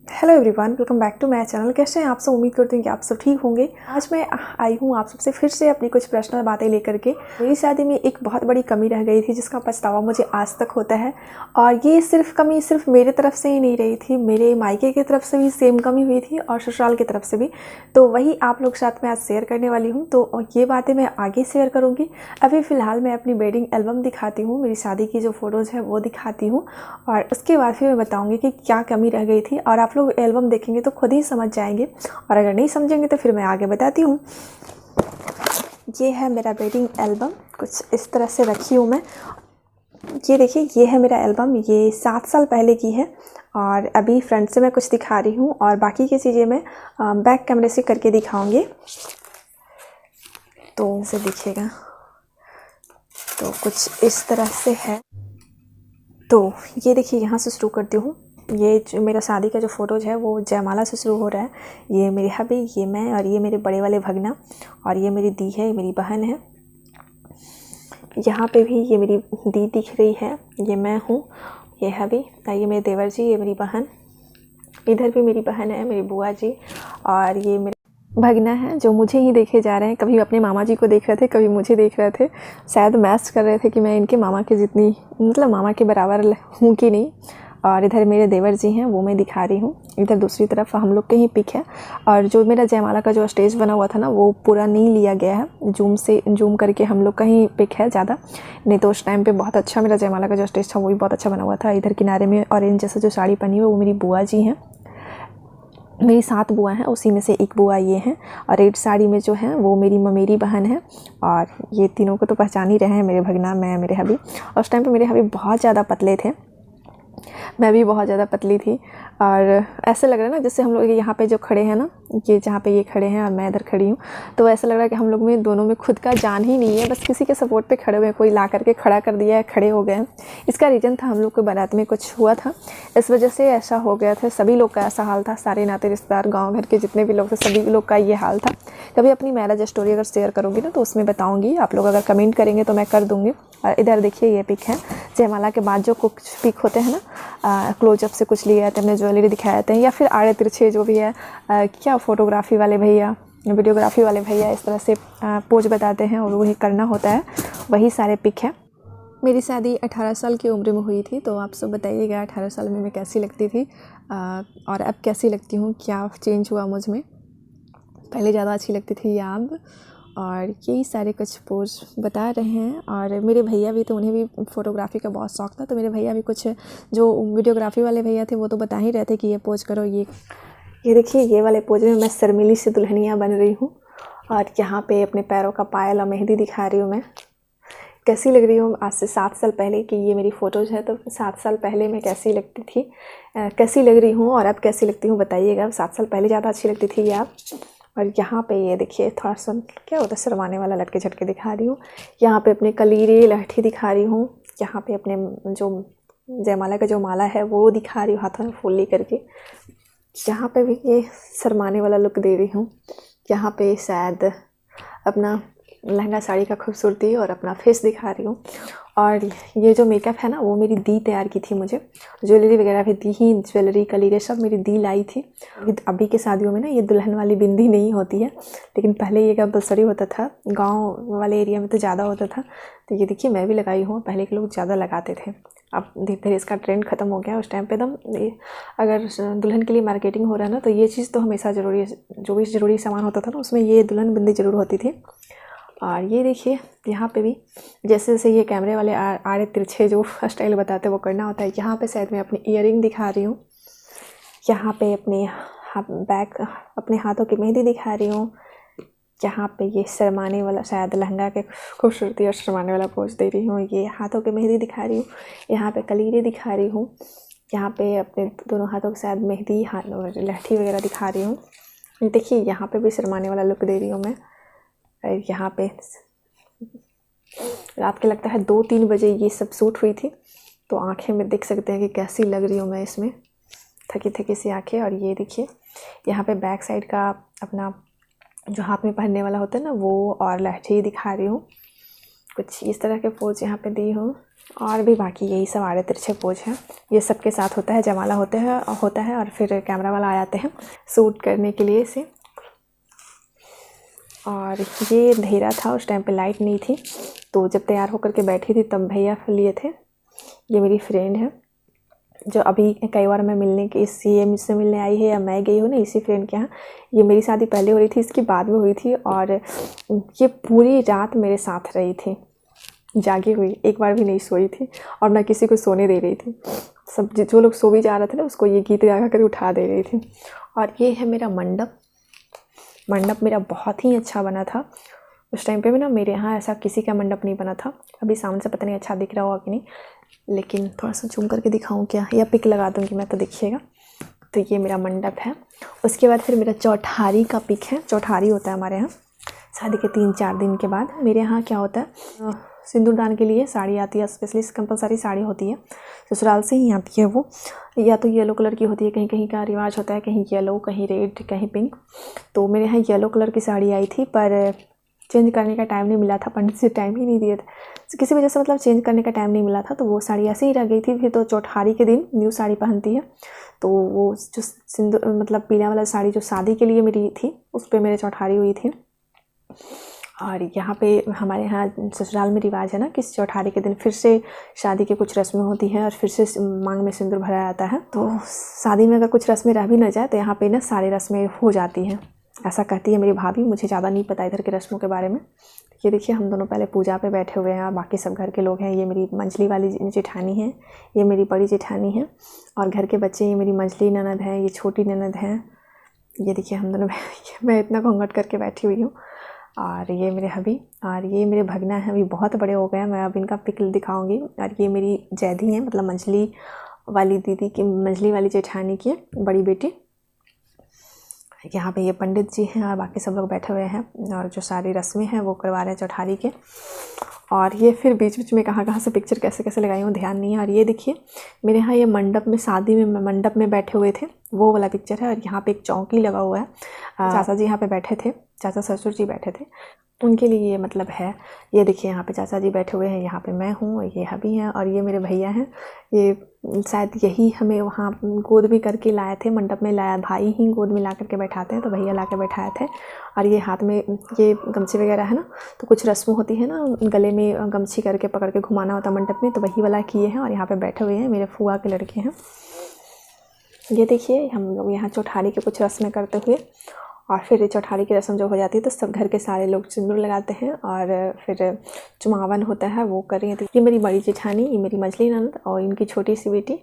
Hello everyone, welcome back to my channel. कैसे हैं आप सब? उम्मीद करते हैं कि आप सब ठीक होंगे। आज मैं आई हूँ आप सबसे फिर से अपनी कुछ पर्सनल बातें लेकर के। मेरी शादी में एक बहुत बड़ी कमी रह गई थी जिसका पछतावा मुझे आज तक होता है। और ये कमी सिर्फ मेरे तरफ से ही नहीं रही थी, मेरे मायके की तरफ से भी सेम कमी हुई थी और ससुराल की तरफ से भी। तो वही आप लोग साथ में आज शेयर करने वाली हूँ। तो ये बातें मैं आगे शेयर करूँगी। अभी फ़िलहाल मैं अपनी वेडिंग एल्बम दिखाती हूँ, मेरी शादी की जो फ़ोटोज़ है वो दिखाती हूँ और उसके बाद फिर मैं बताऊँगी कि क्या कमी रह गई थी। और आप लोग एल्बम देखेंगे तो खुद ही समझ जाएंगे और अगर नहीं समझेंगे तो फिर मैं आगे बताती हूँ। ये है मेरा वेडिंग एल्बम, कुछ इस तरह से रखी हूँ मैं। ये देखिए, ये है मेरा एल्बम, ये 7 साल पहले की है। और अभी फ्रंट से मैं कुछ दिखा रही हूँ और बाकी की चीज़ें मैं बैक कैमरे से करके दिखाऊंगी, तो इसे देखिएगा। तो कुछ इस तरह से है। तो ये देखिए, यहाँ से शुरू करती हूँ। ये जो मेरा शादी का जो फ़ोटोज़ है वो जयमाला से शुरू हो रहा है। ये मेरे हबी, ये मैं और ये मेरे बड़े वाले भगना और ये मेरी दी है, ये मेरी बहन है। यहाँ पे भी ये मेरी दी दिख रही है, ये मैं हूँ, ये हबी, ये मेरे देवर जी, ये मेरी बहन। इधर भी मेरी बहन है, मेरी बुआ जी, और ये मेरे भगना है जो मुझे ही देखे जा रहे हैं। कभी अपने मामा जी को देख रहे थे, कभी मुझे देख रहे थे। शायद मैच कर रहे थे कि मैं इनके मामा के जितनी, मतलब मामा के बराबर हूँ कि नहीं। और इधर मेरे देवर जी हैं, वो मैं दिखा रही हूँ। इधर दूसरी तरफ हम लोग के ही पिक है। और जो मेरा जयमाला का जो स्टेज बना हुआ था ना, वो पूरा नहीं लिया गया है, जूम करके हम लोग का ही पिक है ज़्यादा। नहीं तो उस टाइम पे बहुत अच्छा मेरा जयमाला का जो स्टेज था वो भी बहुत अच्छा बना हुआ था। इधर किनारे में ऑरेंज जैसा जो साड़ी पहनी हुई है वो मेरी बुआ जी हैं। मेरी 7 बुआ हैं, उसी में से एक बुआ ये हैं। और रेड साड़ी में जो है वो मेरी ममेरी बहन है। और ये तीनों को तो पहचान ही रहे हैं, मेरे भगना, मैं, मेरे हबी। और उस टाइम पे मेरे हबी बहुत ज़्यादा पतले थे, मैं भी बहुत ज़्यादा पतली थी। और ऐसे लग रहा है ना जैसे हम लोग यहाँ पे जो खड़े हैं ना, ये जहाँ पे ये खड़े हैं और मैं इधर खड़ी हूँ, तो ऐसा लग रहा है कि हम लोग में दोनों में खुद का जान ही नहीं है, बस किसी के सपोर्ट पे खड़े हुए हैं। कोई ला करके खड़ा कर दिया है, खड़े हो गए हैं। इसका रीज़न था हम लोग को बारात में कुछ हुआ था, इस वजह से ऐसा हो गया था। सभी लोग का ऐसा हाल था, सारे नाते रिश्तेदार, गाँव घर के जितने भी लोग थे, सभी लोग का ये हाल था। कभी अपनी मैरिज स्टोरी अगर शेयर करूँगी ना तो उसमें बताऊँगी, आप लोग अगर कमेंट करेंगे तो मैं कर दूँगी। और इधर देखिए, ये पिक है जयमाला के बाद जो कुछ पिक होते हैं ना, क्लोजअप से कुछ लिए जाते हैं, अपने ज्वेलरी दिखाए जाते हैं, या फिर आड़े तिरछे जो भी है, क्या फोटोग्राफी वाले भैया, वीडियोग्राफी वाले भैया इस तरह से पोज बताते हैं और वही करना होता है, वही सारे पिक है। मेरी शादी 18 साल की उम्र में हुई थी। तो आप सब बताइएगा 18 साल में मैं कैसी लगती थी और अब कैसी लगती हूँ, क्या चेंज हुआ मुझ में, पहले ज़्यादा अच्छी लगती थी या अब। और यही सारे कुछ पोज बता रहे हैं। और मेरे भैया भी, तो उन्हें भी फ़ोटोग्राफ़ी का बहुत शौक़ था, तो मेरे भैया भी कुछ जो वीडियोग्राफ़ी वाले भैया थे वो तो बता ही रहे थे कि ये पोज करो। ये देखिए, ये वाले पोज में मैं शर्मीली से दुल्हनिया बन रही हूँ और यहाँ पे अपने पैरों का पायल और मेहंदी दिखा रही हूँ मैं। कैसी लग रही हूँ आज से 7 साल पहले की ये मेरी फ़ोटोज़ है, तो 7 साल पहले मैं कैसी लगती थी, कैसी लग रही हूँ और अब कैसी लगती हूँ बताइएगा। 7 साल पहले ज़्यादा अच्छी लगती थी आप। और यहाँ पे ये देखिए, थोड़ा सा क्या होता है, शर्माने वाला लटके झटके दिखा रही हूँ। यहाँ पे अपने कलीरे लहठी दिखा रही हूँ। यहाँ पे अपने जो जयमाला का जो माला है वो दिखा रही हूँ, हाथों में फूल ले करके। यहाँ पे भी ये शर्माने वाला लुक दे रही हूँ। यहाँ पे शायद अपना लहंगा साड़ी का खूबसूरती और अपना फेस दिखा रही हूँ। और ये जो मेकअप है ना, वो मेरी दी तैयार की थी मुझे। ज्वेलरी वगैरह भी दी ही, ज्वेलरी कलीरे सब मेरी दी लाई थी। अभी के शादियों में ना ये दुल्हन वाली बिंदी नहीं होती है, लेकिन पहले ये कंपल्सरी होता था, गांव वाले एरिया में तो ज़्यादा होता था। तो ये देखिए, मैं भी लगाई हूँ, पहले के लोग ज़्यादा लगाते थे, अब धीरे धीरे इसका ट्रेंड ख़त्म हो गया। उस टाइम पे एकदम, अगर दुल्हन के लिए मार्केटिंग हो रहा है ना, तो ये चीज़ तो हमेशा ज़रूरी है। जो भी ज़रूरी सामान होता था ना, उसमें ये दुल्हन बिंदी ज़रूर होती थी। और ये देखिए, यहाँ पे भी जैसे जैसे ये कैमरे वाले आड़े तिरछे जो स्टाइल बताते हैं वो करना होता है। यहाँ पे शायद मैं अपनी ईयरिंग दिखा रही हूँ। यहाँ पे अपने अपने हाथों की मेहंदी दिखा रही हूँ। यहाँ पे ये शर्माने वाला, शायद लहंगा के खूबसूरती और शर्माने वाला पोज दे रही हूँ। ये हाथों की मेहंदी दिखा रही हूँ। यहाँ पे कलीरे दिखा रही हूँ। यहाँ पे अपने दोनों हाथों के साथ मेहंदी, हाथ और लहठी वगैरह दिखा रही हूँ। देखिए, यहाँ पे भी शर्माने वाला लुक दे रही हूँ मैं। यहाँ पे रात के लगता है 2-3 बजे ये सब शूट हुई थी, तो आंखें में देख सकते हैं कि कैसी लग रही हूँ मैं इसमें, थकी थकी सी आंखें। और ये देखिए, यहाँ पे बैक साइड का अपना जो हाथ में पहनने वाला होता है ना, वो और लहठी दिखा रही हूँ। कुछ इस तरह के पोज यहाँ पे दी हूँ। और भी बाकी यही सब आड़े तिरछे पोज हैं। ये सबके साथ होता है, जयमाला होता है और फिर कैमरा वाला आ जाते हैं शूट करने के लिए इसे। और ये अंधेरा था, उस टाइम पे लाइट नहीं थी, तो जब तैयार होकर के बैठी थी तब भैया लिए थे। ये मेरी फ्रेंड है जो अभी कई बार मैं मिलने के ये मुझसे मिलने आई है या मैं गई हूँ ना इसी फ्रेंड के यहाँ। ये मेरी शादी पहले हो रही थी, इसकी बाद में हुई थी, और ये पूरी रात मेरे साथ रही थी, जागी हुई, एक बार भी नहीं सोई थी और ना किसी को सोने दे रही थी। सब जो लोग सो भी जा रहे थे ना उसको ये गीत गा कर उठा दे रही थी। और ये है मेरा मंडप मेरा बहुत ही अच्छा बना था। उस टाइम पे भी ना मेरे यहाँ ऐसा किसी का मंडप नहीं बना था। अभी सामने से पता नहीं अच्छा दिख रहा होगा कि नहीं, लेकिन थोड़ा सा जूम करके दिखाऊं क्या, या पिक लगा दूंगी मैं तो दिखिएगा। तो ये मेरा मंडप है। उसके बाद फिर मेरा चौठारी का पिक है। चौठारी होता है हमारे यहाँ शादी के 3-4 दिन के बाद। मेरे यहाँ क्या होता है, सिंदूरदान के लिए साड़ी आती है, स्पेशली कंपलसरी साड़ी होती है, ससुराल से ही आती है वो, या तो येलो कलर की होती है, कहीं कहीं का रिवाज होता है, कहीं येलो, कहीं रेड, कहीं पिंक। तो मेरे यहाँ येलो कलर की साड़ी आई थी, पर चेंज करने का टाइम नहीं मिला था, पंडित से टाइम ही नहीं दिए थे किसी वजह से, मतलब चेंज करने का टाइम नहीं मिला था, तो वो साड़ी ऐसे ही रह गई थी। फिर तो चौठारी के दिन न्यू साड़ी पहनती है, तो वो जो सिंदूर मतलब पीला वाला साड़ी जो शादी के लिए मेरी थी उस पर मेरे चौठारी हुई थी। और यहाँ पे हमारे यहाँ ससुराल में रिवाज है ना कि चौठारी के दिन फिर से शादी के कुछ रस्में होती हैं और फिर से मांग में सिंदूर भरा जाता है। तो शादी में अगर कुछ रस्में रह भी न जाए तो यहाँ पे ना सारी रस्में हो जाती हैं, ऐसा कहती है मेरी भाभी। मुझे ज़्यादा नहीं पता इधर के रस्मों के बारे में। ये देखिए हम दोनों पहले पूजा पे बैठे हुए हैं और बाकी सब घर के लोग हैं। ये मेरी मंझली वाली जेठानी है, ये मेरी बड़ी जेठानी है, और घर के बच्चे ये मेरी मंझली ननद है, ये छोटी ननद है। ये देखिए हम दोनों मैं इतना घूंघट करके बैठी हुई हूँ। और ये मेरे हबी और ये मेरे भगना है, अभी बहुत बड़े हो गए हैं, मैं अब इनका पिक दिखाऊंगी। और ये मेरी जैधी है, मतलब मंझली वाली दीदी की, मंझली वाली जेठानी की बड़ी बेटी। यहाँ पे ये पंडित जी हैं और बाकी सब लोग बैठे हुए हैं और जो सारी रस्में हैं वो करवा रहे हैं चौठारी के। और ये फिर बीच बीच में कहाँ से पिक्चर कैसे कैसे लगाई हूँ ध्यान नहीं है। और ये देखिए मेरे यहाँ ये मंडप में, शादी में मंडप में बैठे हुए थे वो वाला पिक्चर है। और यहाँ पे एक चौकी लगा हुआ है, चाचा जी यहाँ पे बैठे थे, चाचा ससुर जी बैठे थे, उनके लिए ये मतलब है। ये देखिए यहाँ पे चाचा जी बैठे हुए हैं, यहाँ पे मैं हूँ, ये हबी हैं और ये मेरे भैया हैं। ये शायद यही हमें वहाँ गोद में करके लाए थे, मंडप में लाया, भाई ही गोद में ला करके बैठाते हैं, तो भैया ला के बैठाए थे। और ये हाथ में ये गमछी वगैरह है ना, तो कुछ रस्म होती है ना, गले में गमछी करके पकड़ के घुमाना होता है मंडप में, तो वही वाला किए हैं। और यहाँ पे बैठे हुए हैं मेरे फूआ के लड़के हैं। ये देखिए हम लोग यहाँ चौठारी के कुछ रस्में करते हुए, और फिर चौठारी की रस्म जो हो जाती है तो सब घर के सारे लोग सिंदूर लगाते हैं और फिर चुमावन होता है वो कर रही हैं। तो ये मेरी बड़ी जेठानी, ये मेरी मंझली ननद और इनकी छोटी सी बेटी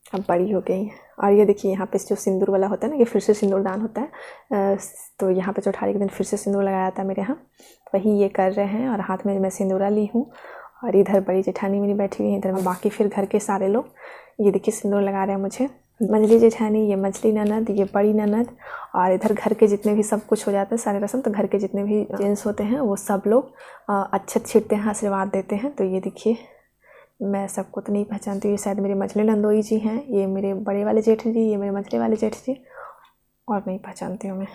अब बड़ी हो गई है। और ये देखिए यहाँ पे जो सिंदूर वाला होता है ना, ये फिर से सिंदूर दान होता है, तो यहाँ पे चौठारी के दिन फिर से सिंदूर लगाया जाता है मेरे यहाँ, वही ये कर रहे हैं। और हाथ में मैं सिंदूरा ली हूँ और इधर बड़ी जेठानी मेरी बैठी हुई है, इधर में बाकी फिर घर के सारे लोग ये देखिए सिंदूर लगा रहे हैं मुझे। मंझली जेठानी, ये मंझली ननद, ये बड़ी ननद, और इधर घर के जितने भी सब कुछ हो जाता है सारे रस्म, तो घर के जितने भी जेंट्स होते हैं वो सब लोग अच्छत छींटते हैं, आशीर्वाद देते हैं। तो ये देखिए मैं सबको तो नहीं पहचानती हूँ, ये शायद मेरे मंझली नंदोई जी हैं, ये मेरे बड़े वाले जेठ जी, ये मेरे मंझली वाले जेठ जी, और नहीं पहचानती हूँ मैं।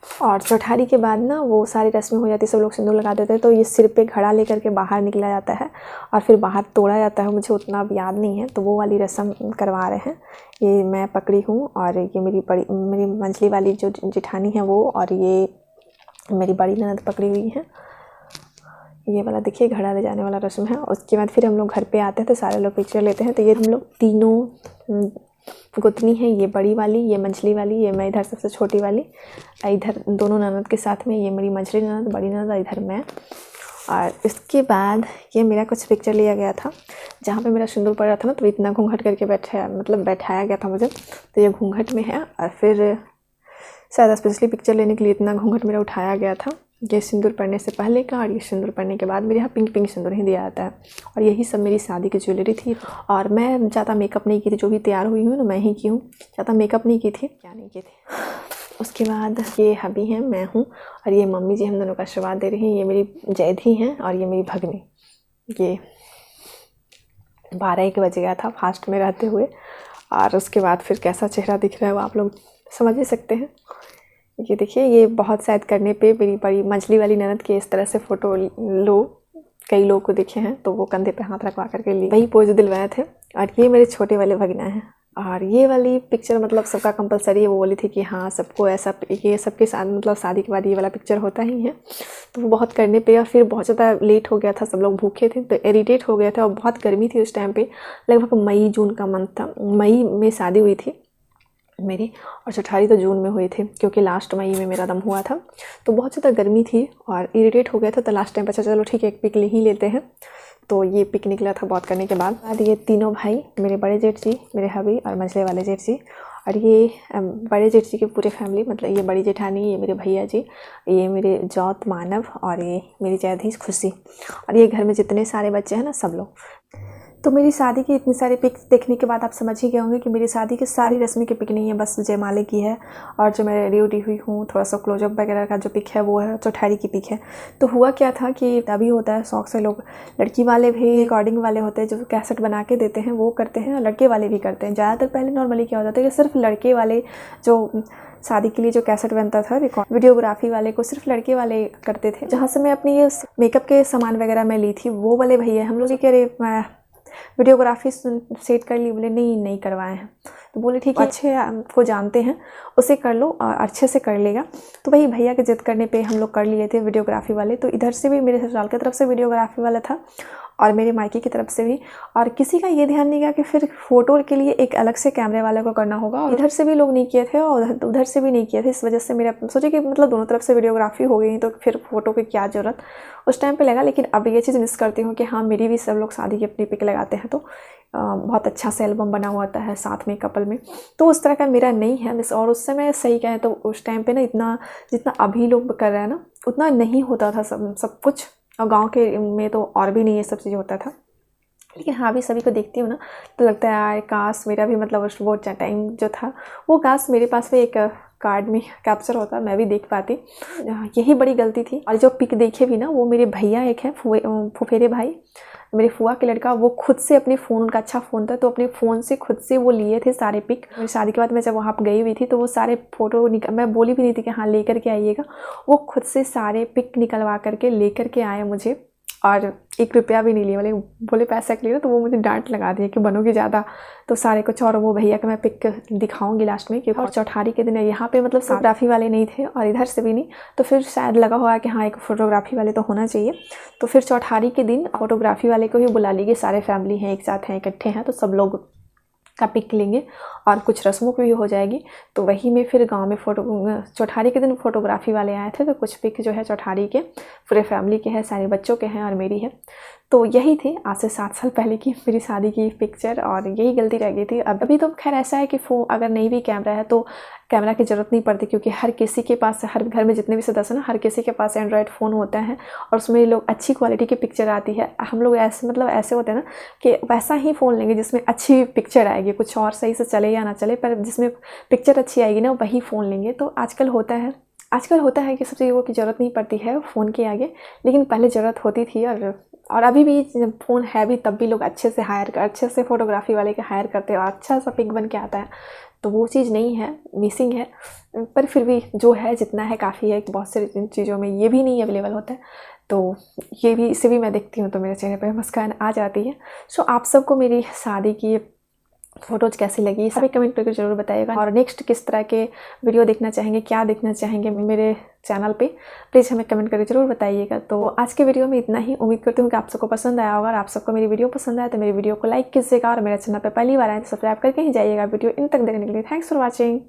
और चौठारी के बाद ना वो सारी रस्में हो जाती है, सब लोग सिंदूर लगा देते हैं, तो ये सिर पे घड़ा लेकर के बाहर निकला जाता है और फिर बाहर तोड़ा जाता है, मुझे उतना अब याद नहीं है, तो वो वाली रस्म करवा रहे हैं। ये मैं पकड़ी हूँ और ये मेरी मंझली वाली जो जेठानी है वो, और ये मेरी बड़ी ननद पकड़ी हुई है। ये वाला देखिए घड़ा ले जाने वाला रस्म है। उसके बाद फिर हम लोग घर पे आते हैं तो सारे लोग पिक्चर लेते हैं। तो ये हम लोग तीनों गोतनी है, ये बड़ी वाली, ये मंझली वाली, ये मैं इधर सबसे छोटी वाली, इधर दोनों ननद के साथ में ये मेरी मंझली ननद, बड़ी ननद, इधर मैं। और इसके बाद ये मेरा कुछ पिक्चर लिया गया था जहाँ पे मेरा सिंदूर पड़ रहा था ना, तो इतना घूंघट करके बैठाया गया था मुझे, तो ये घूंघट में है। और फिर शायद स्पेशली पिक्चर लेने के लिए इतना घूंघट मेरा उठाया गया था, ये सिंदूर पड़ने से पहले का और ये सिंदूर पड़ने के बाद। मेरे यहाँ पिंक सिंदूर ही दिया जाता है। और यही सब मेरी शादी की ज्वेलरी थी। और मैं ज़्यादा मेकअप नहीं की थी, जो भी तैयार हुई हूँ ना मैं ही की हूँ, ज़्यादा मेकअप नहीं की थी, क्या नहीं की थी। उसके बाद ये हबी हैं, मैं हूँ, और ये मम्मी जी हम दोनों का आशीर्वाद दे रही हैं। ये मेरी जैधी हैं और ये मेरी भगनी। ये 12-1 बज गया था फास्ट में रहते हुए, और उसके बाद फिर कैसा चेहरा दिख रहा है वो आप लोग समझ ही सकते हैं। ये देखिए ये बहुत शायद करने पे मेरी बड़ी मंझली वाली ननद की इस तरह से फ़ोटो लो, कई लोगों को देखे हैं, तो वो कंधे पे हाथ रखवा करके लिए वही पोज दिलवाए थे। और ये मेरे छोटे वाले भगना हैं। और ये वाली पिक्चर मतलब सबका कंपलसरी है, वो बोली थी कि हाँ सबको ऐसा, ये सबके साथ मतलब शादी के बाद ये वाला पिक्चर होता ही है। तो वो बहुत करने पे, और फिर बहुत ज़्यादा लेट हो गया था, सब लोग भूखे थे तो इरिटेट हो गया था, और बहुत गर्मी थी उस टाइम पे, लगभग मई जून का मंथ था। मई में शादी हुई थी मेरी, और चौठारी तो जून में हुई थी, क्योंकि लास्ट मई में मेरा दम हुआ था। तो बहुत ज़्यादा गर्मी थी और इरिटेट हो गया था, तो लास्ट टाइम बचा चलो ठीक है एक पिक ले ही लेते हैं। तो ये पिक निकला था बहुत करने के बाद ये तीनों भाई, मेरे बड़े जेठ जी, मेरे हबी और मझले वाले जेठ जी, और ये बड़े जेठ जी की पूरी फैमिली, मतलब ये बड़ी जेठानी, ये मेरे भैया जी, ये मेरे जौत मानव, और ये मेरी जैधीश खुशी, और ये घर में जितने सारे बच्चे हैं ना सब लोग। तो मेरी शादी की इतनी सारी पिक देखने के बाद आप समझ ही गए होंगे कि मेरी शादी की सारी रस्में की पिक नहीं है, बस जयमाले की है, और जो मैं रेडी उडी हुई हूँ, थोड़ा सा क्लोजअप वगैरह का जो पिक है वो है चौठारी की पिक है। तो हुआ क्या था कि तभी होता है शौक से लोग, लड़की वाले भी रिकॉर्डिंग वाले होते हैं जो कैसेट बना के देते हैं वो करते हैं, और लड़के वाले भी करते हैं। ज़्यादातर पहले नॉर्मली क्या होता था कि सिर्फ लड़के वाले जो शादी के लिए जो कैसेट बनता था वीडियोग्राफी वाले को सिर्फ लड़के वाले करते थे। जहाँ से मैं अपनी ये मेकअप के सामान वगैरह मैं ली थी, वो वाले भैया हम लोग कह रहे वीडियोग्राफी सेट कर ली, बोले नहीं करवाए हैं। तो बोले ठीक है, अच्छे को जानते हैं उसे कर लो और अच्छे से कर लेगा। तो वही भैया के जिद करने पे हम लोग कर लिए थे वीडियोग्राफी वाले। तो इधर से भी मेरे ससुराल की तरफ से वीडियोग्राफी वाला था और मेरे मायके की तरफ से भी, और किसी का ये ध्यान नहीं गया कि फिर फ़ोटो के लिए एक अलग से कैमरे वाले को करना होगा, और इधर से भी लोग नहीं किए थे और उधर से भी नहीं किए थे। इस वजह से मेरा सोचे कि मतलब दोनों तरफ से वीडियोग्राफी हो गई तो फिर फ़ोटो की क्या ज़रूरत उस टाइम पे लगा। लेकिन अब ये चीज़ मिस करती हूँ कि हाँ मेरी भी सब लोग शादी की अपनी पिक लगाते हैं, तो बहुत अच्छा सा एल्बम बना हुआ होता है साथ में कपल में। तो उस तरह का मेरा नहीं है मिस। और उस समय सही कहें तो उस टाइम पे ना इतना जितना अभी लोग कर रहे हैं ना उतना नहीं होता था सब कुछ, और गांव के में तो और भी नहीं ये सब चीज़ होता था। लेकिन हाँ, अभी सभी को देखती हूँ ना तो लगता है यार काश मेरा भी मतलब वो टाइम जो था वो काश मेरे पास भी एक कार्ड में कैप्चर होता, मैं भी देख पाती। यही बड़ी गलती थी। और जो पिक देखे भी ना वो मेरे भैया एक है फुफेरे भाई, मेरे फुआ के लड़का, वो खुद से अपने फ़ोन, उनका अच्छा फ़ोन था तो अपने फ़ोन से खुद से वो लिए थे सारे पिक। मेरी शादी के बाद मैं जब वहाँ पर गई हुई थी तो वो सारे फ़ोटो मैं बोली भी नहीं थी कि हाँ लेकर के आइएगा, वो खुद से सारे पिक निकलवा करके लेकर के आए मुझे, और 1 रुपया भी नहीं लिए। बोले पैसा के लिए, तो वो मुझे डांट लगा दिया कि बनोगी ज़्यादा तो सारे कुछ। और वो भैया का मैं पिक दिखाऊंगी लास्ट में, क्योंकि और चौठारी के दिन यहाँ पे मतलब फोटोग्राफी वाले नहीं थे और इधर से भी नहीं, तो फिर शायद लगा हुआ कि हाँ एक फोटोग्राफी वाले तो होना चाहिए। तो फिर चौठारी के दिन फोटोग्राफी वाले को ही बुला लीजिए, सारे फैमिली हैं एक साथ हैं इकट्ठे हैं तो सब लोग का पिक लेंगे और कुछ रस्मों की भी हो जाएगी। तो वही में फिर गांव में चौठारी के दिन फोटोग्राफी वाले आए थे, तो कुछ पिक जो है चौठारी के पूरे फैमिली के हैं, सारे बच्चों के हैं और मेरी है। तो यही थी आज से 7 साल पहले की मेरी शादी की पिक्चर, और यही गलती रह गई थी। अभी तो खैर ऐसा है कि अगर नहीं भी कैमरा है तो कैमरा की ज़रूरत नहीं पड़ती, क्योंकि हर किसी के पास, हर घर में जितने भी सदस्य हैं ना, हर किसी के पास एंड्रॉयड फ़ोन होता है और उसमें लोग अच्छी क्वालिटी की पिक्चर आती है। हम लोग ऐसे मतलब ऐसे होते हैं ना कि वैसा ही फ़ोन लेंगे जिसमें अच्छी पिक्चर आएगी, कुछ और सही से चले या ना चले पर जिसमें पिक्चर अच्छी आएगी ना वही फ़ोन लेंगे। तो आजकल होता है कि सब चीज़ों की ज़रूरत नहीं पड़ती है फ़ोन के आगे, लेकिन पहले ज़रूरत होती थी। और अभी भी फ़ोन है भी तब भी लोग अच्छे से फ़ोटोग्राफी वाले के हायर करते हैं और अच्छा सा पिक बन के आता है। तो वो चीज़ नहीं है, मिसिंग है, पर फिर भी जो है जितना है काफ़ी है। बहुत सारी चीज़ों में ये भी नहीं अवेलेबल होता है, तो ये भी, इसे भी मैं देखती हूँ तो मेरे चेहरे पर मुस्कान आ जाती है। सो आप सबको मेरी शादी की फ़ोटोज़ कैसी लगी सभी कमेंट करके ज़रूर बताइएगा, और नेक्स्ट किस तरह के वीडियो देखना चाहेंगे, क्या देखना चाहेंगे मेरे चैनल पे, प्लीज़ हमें कमेंट करके ज़रूर बताइएगा। तो आज के वीडियो में इतना ही। उम्मीद करती हूँ कि आप सबको पसंद आया होगा। और आप सबको मेरी वीडियो पसंद आया तो मेरी वीडियो को लाइक कीजिएगा, और मेरे चैनल पर पहली बार आए तो सब्सक्राइब करके ही जाइएगा। वीडियो इन तक देखने के लिए थैंक्स फॉर वॉचिंग।